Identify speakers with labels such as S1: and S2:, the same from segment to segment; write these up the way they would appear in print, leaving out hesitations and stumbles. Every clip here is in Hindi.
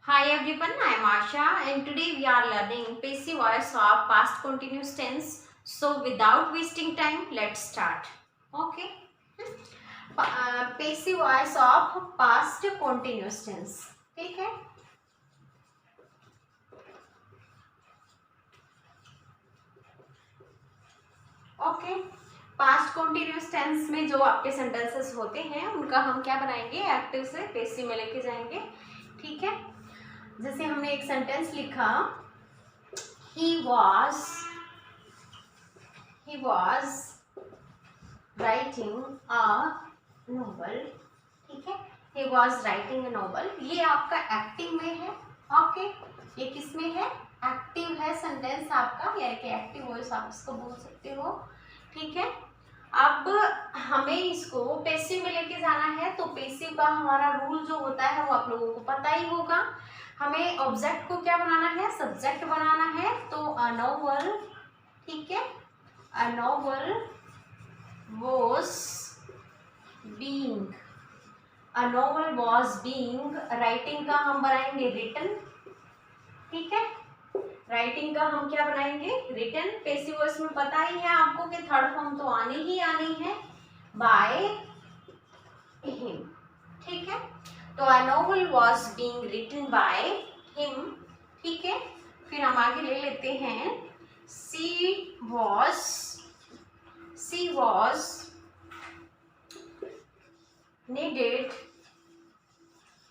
S1: Hi everyone, I am Asha and today we are learning passive voice of past continuous tense. So without wasting time, let's start. Okay. Passive voice of past continuous tense. ठीक है. ओके. पास्ट कॉन्टिन्यूस टेंस में जो आपके सेंटेंसेस होते हैं उनका हम क्या बनाएंगे, एक्टिव से पैसिव में लेके जाएंगे. ठीक है. जैसे हमने एक सेंटेंस लिखा, he was writing a novel. ठीक है. he was writing a novel. ये आपका एक्टिव में है. ओके. ये किस में है, एक्टिव है सेंटेंस आपका, यानी कि एक्टिव वॉइस आप इसको बोल सकते हो. ठीक है. अब हमें इसको पैसिव में लेके जाना है, तो पैसिव का हमारा रूल जो होता है वो आप लोगों को पता ही होगा. हमें ऑब्जेक्ट को क्या बनाना है, सब्जेक्ट बनाना है. तो अ नोवेल, ठीक है, अ novel was being, a novel was being. Writing का हम बनाएंगे रिटन. ठीक है. राइटिंग का हम क्या बनाएंगे, रिटन. पैसिव वॉइस में पता ही है आपको कि थर्ड फॉर्म तो आनी ही आनी है, बाय हिम. ठीक है. तो a novel was being written by him. ठीक है. फिर हम आगे ले लेते हैं, she was needed,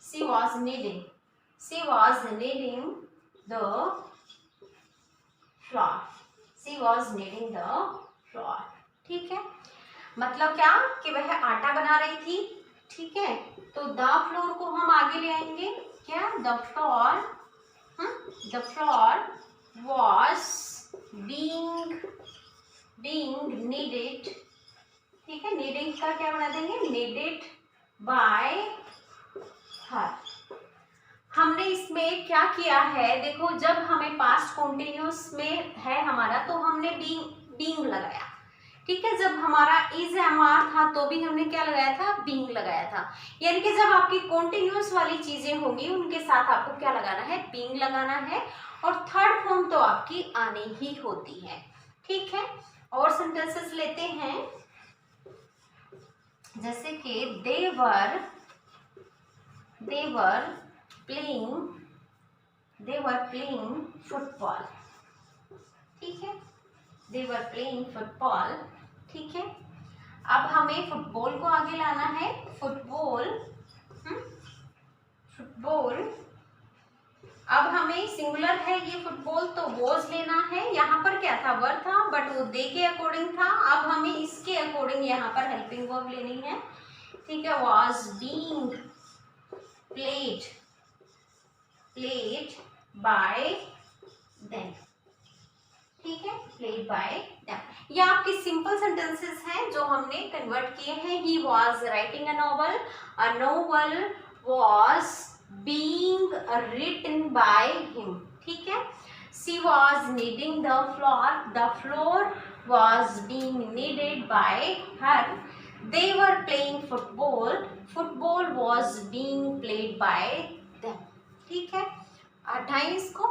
S1: she was kneading the flour. she was kneading the flour. ठीक है. मतलब क्या कि वह आटा बना रही थी. ठीक है. तो द फ्लोर को हम आगे ले आएंगे, क्या, the floor was being kneaded. ठीक है. kneading का क्या बना देंगे, kneaded बाय हर. हमने इसमें क्या किया है, देखो, जब हमें पास्ट कॉन्टिन्यूस में है हमारा तो हमने बीइंग लगाया. ठीक है. जब हमारा इज एमआर था तो भी हमने क्या लगाया था, बीइंग लगाया था. यानी कि जब आपकी कॉन्टिन्यूस वाली चीजें होंगी उनके साथ आपको क्या लगाना है, बीइंग लगाना है. और थर्ड फॉर्म तो आपकी आनी ही होती है. ठीक है. और सेंटेंसेस लेते हैं, जैसे कि they were playing football. ठीक है. they were playing football. ठीक है. अब हमें फुटबॉल को आगे लाना है. फुटबॉल अब हमें सिंगुलर है ये फुटबॉल, तो वॉज लेना है. यहाँ पर क्या था, वर था, बट वो दे के अकॉर्डिंग था. अब हमें इसके अकॉर्डिंग यहाँ पर हेल्पिंग वर्ब लेनी है. ठीक है. Was being played by them. ठीक है. Played by them. ये आपके सिंपल सेंटेंसेस हैं जो हमने कन्वर्ट किए हैं. He was writing a novel was being written by him. ठीक है. she was kneading the floor was being kneaded by her. they were playing football was being played by them. ठीक है. हटाएं इसको.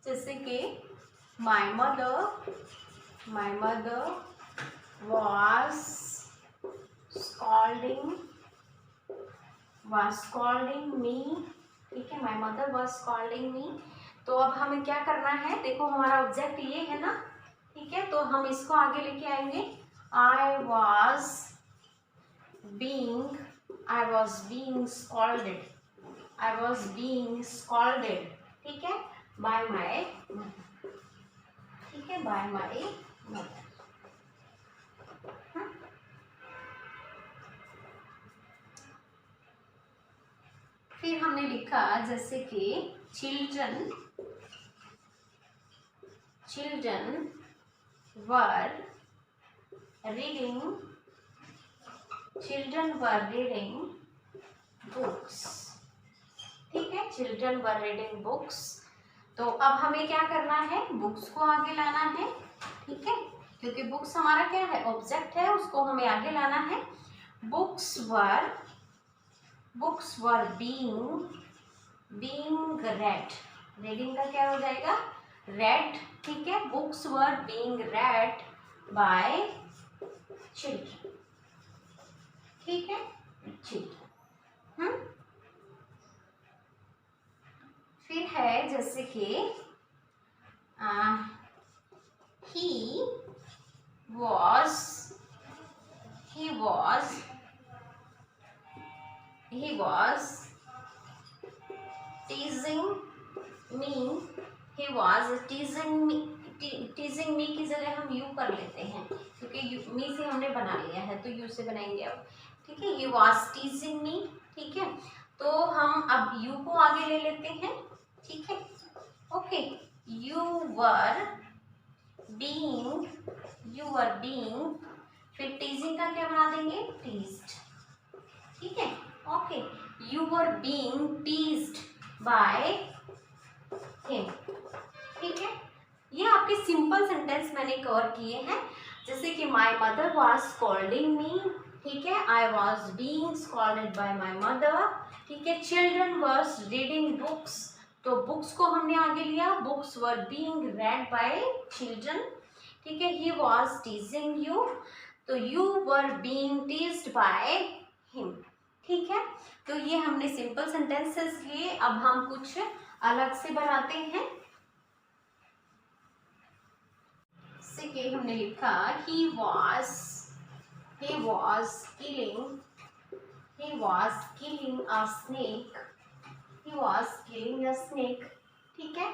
S1: जैसे कि my mother was scolding me. ठीक है. my mother was scolding me. तो अब हमें क्या करना है, देखो हमारा ऑब्जेक्ट ये है ना. ठीक है. तो हम इसको आगे लेके आएंगे. I was being scolded. ठीक है. by my mother. ठीक है. by my mother. फिर हमने लिखा, जैसे कि चिल्ड्रन वर रीडिंग बुक्स. ठीक है. Children were reading books. तो अब हमें क्या करना है, बुक्स को आगे लाना है. ठीक है. क्योंकि बुक्स हमारा क्या है, ऑब्जेक्ट है, उसको हमें आगे लाना है. Books were being red, reading का क्या हो जाएगा, रेड, ठीक है। Books were being red bye children, ठीक है, चिल्ड्रन। फिर है जैसे कि he was teasing me की जगह हम यू कर लेते हैं क्योंकि मी से हमने बना लिया है तो यू से बनाएंगे अब, ठीक है। he was teasing me, ठीक है। तो हम अब यू को आगे ले लेते हैं, ठीक है। ओके, you were being, फिर teasing का क्या बना देंगे, teased, ठीक है। Okay, you were being teased by him, ठीक है। ये आपके सिंपल सेंटेंस मैंने कवर किए हैं, जैसे कि my mother was scolding me, ठीक है। I was being scolded by my mother, ठीक है। Children was reading books, तो बुक्स को हमने आगे लिया, books were being red bye children, ठीक है। ही वॉज टीजिंग यू, तो you were being teased bye him, ठीक है। तो ये हमने सिंपल सेंटेंसेस लिए। अब हम कुछ अलग से बनाते हैं। जैसे कि हमने लिखा he was killing a snake, he was killing a snake, ठीक है।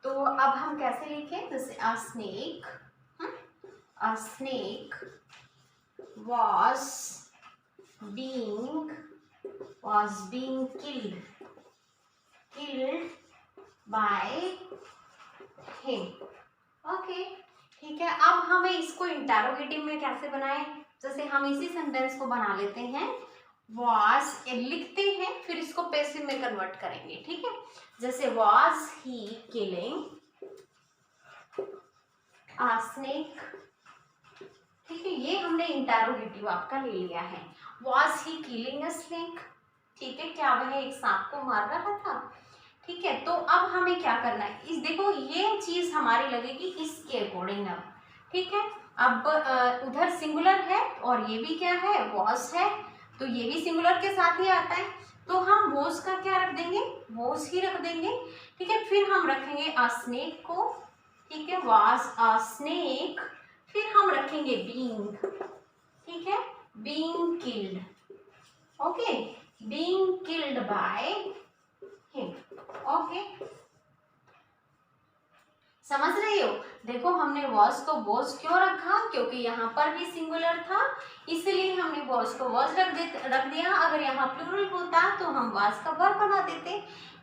S1: तो अब हम कैसे लिखें, जैसे a snake was being killed by him, okay, ठीक है। अब हमें इसको इंटरोगेटिव में कैसे बनाएं, जैसे हम इसी सेंटेंस को बना लेते हैं, was लिखते हैं फिर इसको पैसिव में कन्वर्ट करेंगे, ठीक है। जैसे was he killing a snake, ठीक है। ये हमने इंटरोगेटिव आपका ले लिया है, was he killing a snake, ठीक है। क्या वह एक सांप को मार रहा था, ठीक है। तो अब हमें क्या करना है, इस देखो ये चीज हमारी लगेगी इसके अकॉर्डिंग अब, ठीक है। अब उधर सिंगुलर है और ये भी क्या है, was है, तो ये भी सिंगुलर के साथ ही आता है, तो हम वॉज का क्या रख देंगे, वॉज ही रख देंगे, ठीक है। फिर हम रखेंगे अ स्नेक को, ठीक है, वाज अ स्नेक, फिर हम रखेंगे बीइंग, ठीक है, being killed, okay, being killed by him, okay, समझ रहे हो। देखो हमने वॉज को वॉज क्यों रखा, क्योंकि यहाँ पर भी सिंगुलर था, इसलिए हमने वॉज को वॉज रख दिया। अगर यहाँ प्लूरल होता तो हम वाज का वर्ब बना देते,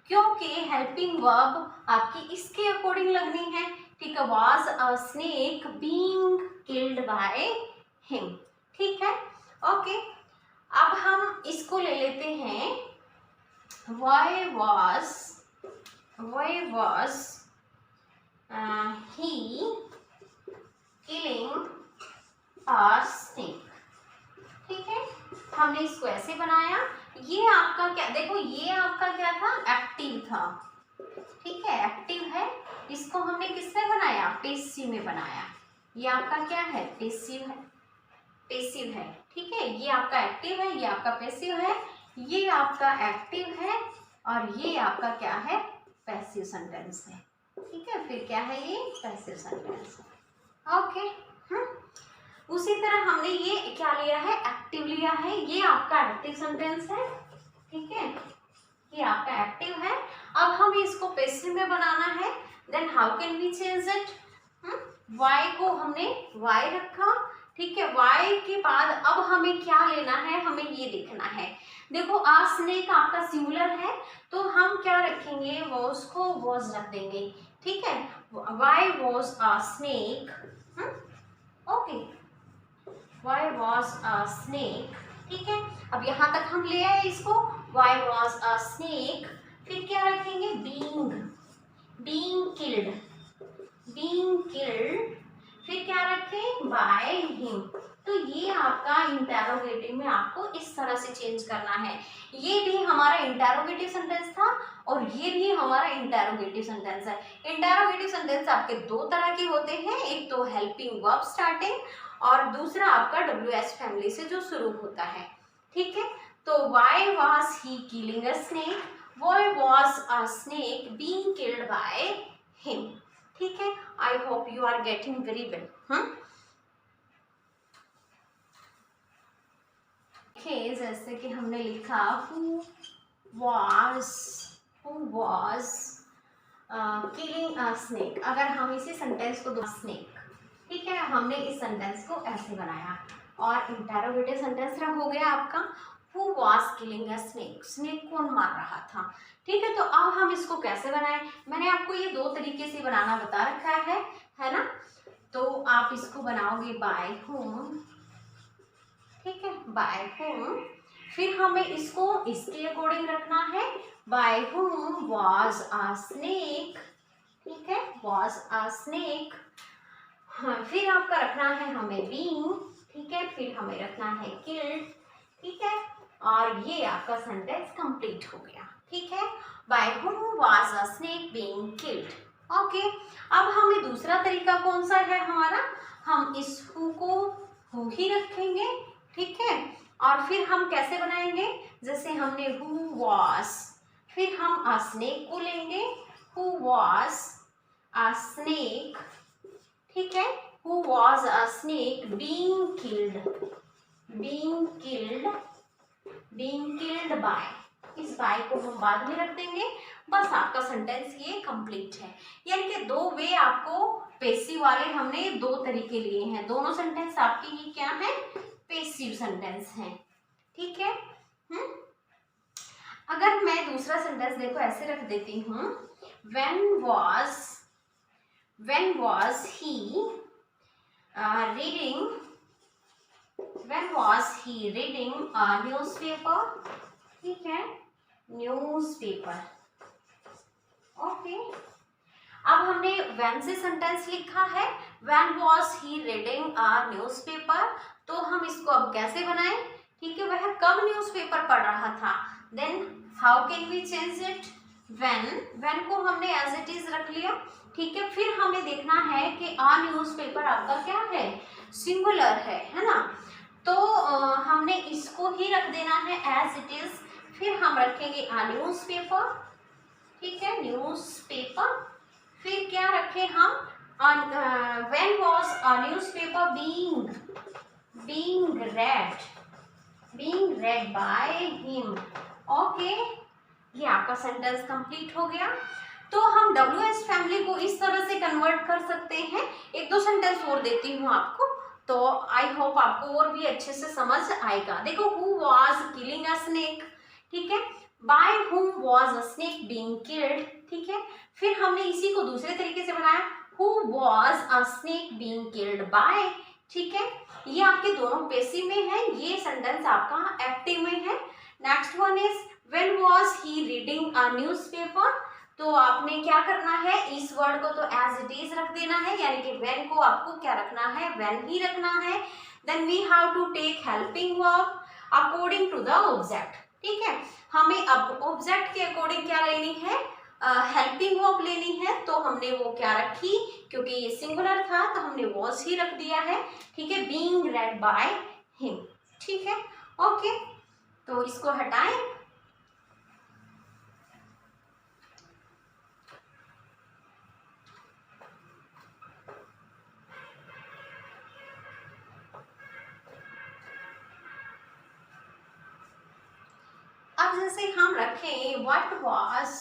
S1: क्योंकि हेल्पिंग वर्ब आपकी इसके अकॉर्डिंग लगनी है, ठीक है। Was a snake being killed by him, ठीक है, ओके। अब हम इसको ले लेते हैं, why was he killing a snake, ठीक है। हमने इसको ऐसे बनाया, ये आपका क्या, देखो ये आपका क्या था, एक्टिव था, ठीक है, एक्टिव है। इसको हमने किसमें बनाया, पैसिव में बनाया। ये आपका क्या है, पैसिव है, ठीक है। ये आपका एक्टिव है, ये आपका पैसिव है, ये आपका एक्टिव है और ये आपका क्या है, पैसिव सेंटेंस है, ठीक है। फिर क्या है, ये पैसिव सेंटेंस है, ओके। उसी तरह हमने ये क्या लिया है, एक्टिव लिया है, ये आपका एक्टिव सेंटेंस है, ठीक है, ये आपका एक्टिव है। अब हमें इसको पैसिव में बनाना है, then how can we change it, Y को हमने वाई रखा, ठीक है। वाई के बाद अब हमें क्या लेना है, हमें ये देखना है। देखो आ स्नेक आपका सिंगुलर है, तो हम क्या रखेंगे, वॉज को वॉज रख देंगे, ठीक है। Why was a snake, okay, why was a snake, ठीक है। अब यहाँ तक हम ले आए इसको, वाई वॉज अ स्नेक, फिर क्या रखेंगे, बीइंग किल्ड, फिर क्या रखें, बाय हिम। तो ये आपका इंटेरोगेटिव में आपको इस तरह से चेंज करना है। ये भी हमारा इंटेरोगेटिव सेंटेंस था और ये भी हमारा इंटेरोगेटिव सेंटेंस है। इंटेरोगेटिव सेंटेंस आपके दो तरह के होते हैं, एक तो हेल्पिंग वर्ब स्टार्टिंग और दूसरा आपका WH फैमिली से जो शुरू होता है। ठीक है, तो why was he killing a snake? Why was a snake being killed by him? ठीक है, I hope you are getting very well. जैसे कि हमने लिखा who was killing a snake। अगर हम इसी सेंटेंस को snake, ठीक है, हमने इस सेंटेंस को ऐसे बनाया और इंटेरोगेटिव सेंटेंस हो गया आपका who was killing a snake। Snake कौन मार रहा था। ठीक है, तो अब हम इसको कैसे बनाएं, मैंने आपको ये दो तरीके से बनाना बता रखा है ना। तो आप इसको बनाओगे बाय whom, ठीक है, बाय whom। फिर हमें इसको इसके अकॉर्डिंग रखना है, by whom was a snake, ठीक है, was a snake। हाँ, फिर आपका रखना है हमें being, ठीक है, फिर हमें रखना है killed, ठीक है, और ये आपका सेंटेंस कंप्लीट हो गया। ठीक है, by whom was a snake being killed। ओके, अब हमें दूसरा तरीका कौन सा है हमारा, हम इस who को who ही रखेंगे, ठीक है, और फिर हम कैसे बनाएंगे, जैसे हमने who was, फिर हम a snake को लेंगे, who was a snake, ठीक है, who was a snake being killed by, इस बाय को हम बाद में रख देंगे। बस आपका सेंटेंस ये कंप्लीट है। यानी कि दो वे आपको पैसिव वाले हमने दो तरीके लिए हैं, दोनों सेंटेंस आपके ये क्या है, पैसिव सेंटेंस हैं। ठीक है, अगर मैं दूसरा सेंटेंस देखो ऐसे रख देती हूँ, when was he reading a newspaper, ठीक है, न्यूज़पेपर। ओके, अब हमने when से सेंटेंस लिखा है, when was he reading a newspaper, तो हम इसको अब कैसे बनाएं, ठीक है, वह कब न्यूज़पेपर पढ़ रहा था, then how can we change it, when को हमने एज इट इज रख लिया। ठीक है, फिर हमें देखना है कि आ न्यूज़पेपर आपका क्या है, सिंगुलर है ना, तो हमने इसको ही रख देना है एज इट इज। फिर हम रखेंगे आ न्यूज़पेपर, ठीक है, न्यूज़पेपर। फिर क्या रखें हम, when was a newspaper being read by him। Okay, ये आपका सेंटेंस कंप्लीट हो गया। तो हम WH फैमिली को इस तरह से कन्वर्ट कर सकते हैं। एक दो सेंटेंस और देती हूँ आपको, तो आई होप आपको और भी अच्छे से समझ आएगा। देखो, who was killing a snake, ठीक है, by whom was a snake being killed, ठीक है, फिर हमने इसी को दूसरे तरीके से बनाया, who was a snake being killed by, ठीक है, ये आपके दोनों पैसिव में है, ये सेंटेंस आपका एक्टिव में है। Next one is when was he reading a newspaper, तो आपने क्या करना है, इस वर्ड को तो एज इट इज रख देना है, यानी कि when को आपको क्या रखना है, when ही रखना है। Then we have to take helping verb according to the object, ठीक है, हमें अब ऑब्जेक्ट के अकॉर्डिंग क्या लेनी है, हेल्पिंग वर्ब लेनी है। तो हमने वो क्या रखी, क्योंकि ये सिंगुलर था तो हमने was ही रख दिया है, ठीक है, being read by him, ठीक है। ओके, तो इसको हटाएं। अब जैसे हम रखें what was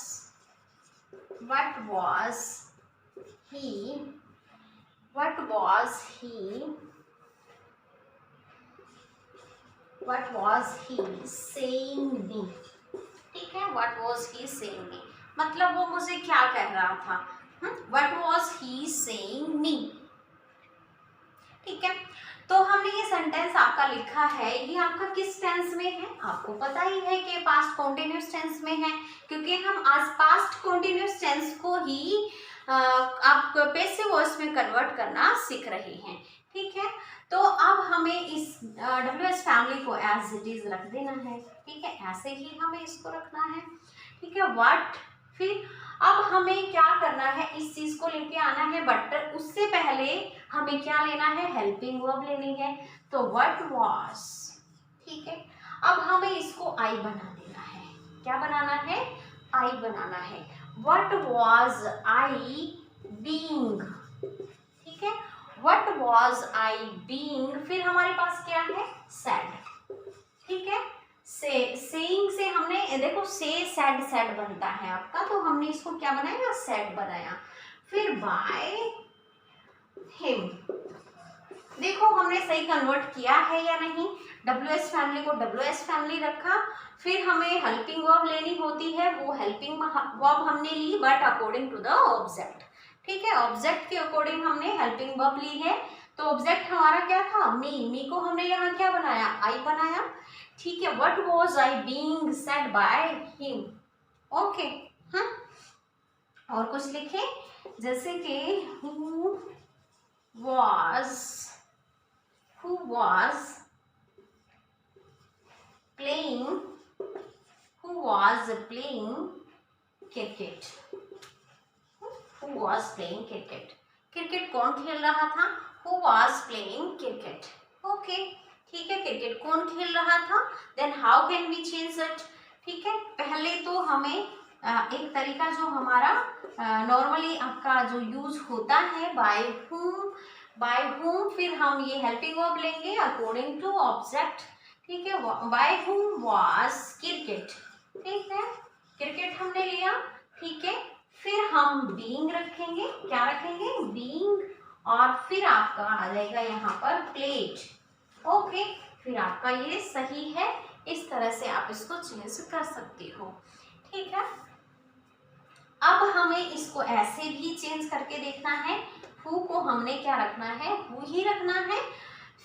S1: he saying me, ठीक है, what was he saying me, मतलब वो मुझे क्या कह रहा था, what was he saying me, ठीक है। तो हमने ये सेंटेंस आपका लिखा है, ये आपका किस टेंस में है, आपको पता ही है कि पास्ट कॉन्टिन्यूस टेंस में है, क्योंकि हम आज पास्ट कॉन्टिन्यूस टेंस को ही आप पैसिव वॉइस में कन्वर्ट करना सीख रहे हैं, ठीक है। तो अब हमें इस WH फैमिली को एज इट इज रख देना है, ठीक है, ऐसे ही हमें इसको रखना है, ठीक है। व्हाट, फिर अब हमें क्या करना है, इस चीज को लेके आना है, बट उससे पहले हमें क्या लेना है, हेल्पिंग वर्ब लेनी है। तो व्हाट वाज, ठीक है। अब हमें इसको आई बना देना है, क्या बनाना है, आई बनाना है। व्हाट वाज आई बीइंग, ठीक है, व्हाट वाज आई बीइंग, फिर हमारे पास क्या है, सैड, ठीक है। सेइंग से हमने देखो से सैड सैड बनता है आपका, तो हमने इसको क्या बनाया, सैड बनाया। फिर बाय हिम, देखो हमने सही कन्वर्ट किया है या नहीं, WH फैमिली को WH फैमिली रखा, फिर हमें हेल्पिंग वर्ब लेनी होती है, वो हेल्पिंग वर्ब हमने ली but according to the object, ठीक है। ऑब्जेक्ट के अकॉर्डिंग हमने हेल्पिंग वर्ब ली है। तो ऑब्जेक्ट हमारा क्या था, मी को हमने यहाँ क्या बनाया, आई बनाया, ठीक है। What was I being said by him, okay. और कुछ लिखे, जैसे कि who was playing cricket, cricket कौन खेल रहा था, who was playing cricket, okay, ठीक है। क्रिकेट कौन खेल रहा था, then how can we change it, ठीक है। पहले तो हमें एक तरीका जो हमारा नॉर्मली आपका जो यूज होता है, बाय whom, फिर हम ये हेल्पिंग वर्ब लेंगे अकॉर्डिंग टू ऑब्जेक्ट, ठीक है। बाय whom was क्रिकेट, ठीक है, क्रिकेट हमने लिया, ठीक है। फिर हम बीइंग रखेंगे, क्या रखेंगे, बीइंग, और फिर आपका आ जाएगा यहाँ पर प्लेड, ओके। फिर आपका ये सही है, इस तरह से आप इसको चेंज कर सकते हो, ठीक है। अब हमें इसको ऐसे भी चेंज करके देखना है, हु को हमने क्या रखना है, हु ही रखना है।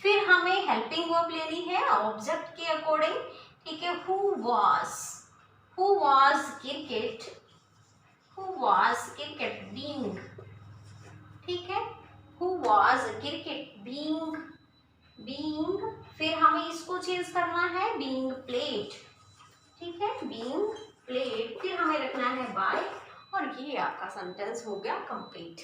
S1: फिर हमें हेल्पिंग वर्ब लेनी है ऑब्जेक्ट के अकॉर्डिंग, ठीक है। हु वाज क्रिकेट बीइंग, ठीक है। हु वाज क्रिकेट बीइंग, फिर हमें इसको चेंज करना है, बीइंग प्लेड, ठीक है, बीइंग प्लेड, फिर हमें रखना है बाय, और ये आपका सेंटेंस हो गया कंप्लीट,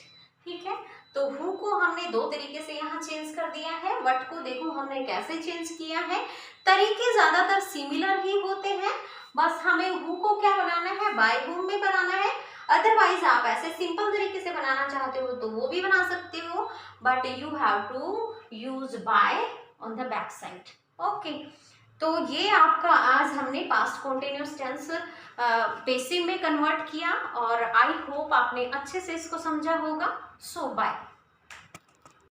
S1: ठीक है। तो हु को हमने दो तरीके से यहाँ चेंज कर दिया है, व्हाट को देखो हमने कैसे चेंज किया है, तरीके ज्यादातर सिमिलर ही होते हैं, बस हमें हु को क्या बनाना है, बाय हुम में बनाना है। अदरवाइज आप ऐसे सिंपल तरीके से बनाना चाहते हो तो वो भी बना सकते हो, but you have to use by on the back side, okay. तो ये आपका आज हमने पास्ट कॉन्टिन्यूअस टेंस पैसिव में कन्वर्ट किया, और आई होप आपने अच्छे से इसको समझा होगा। सो बाय।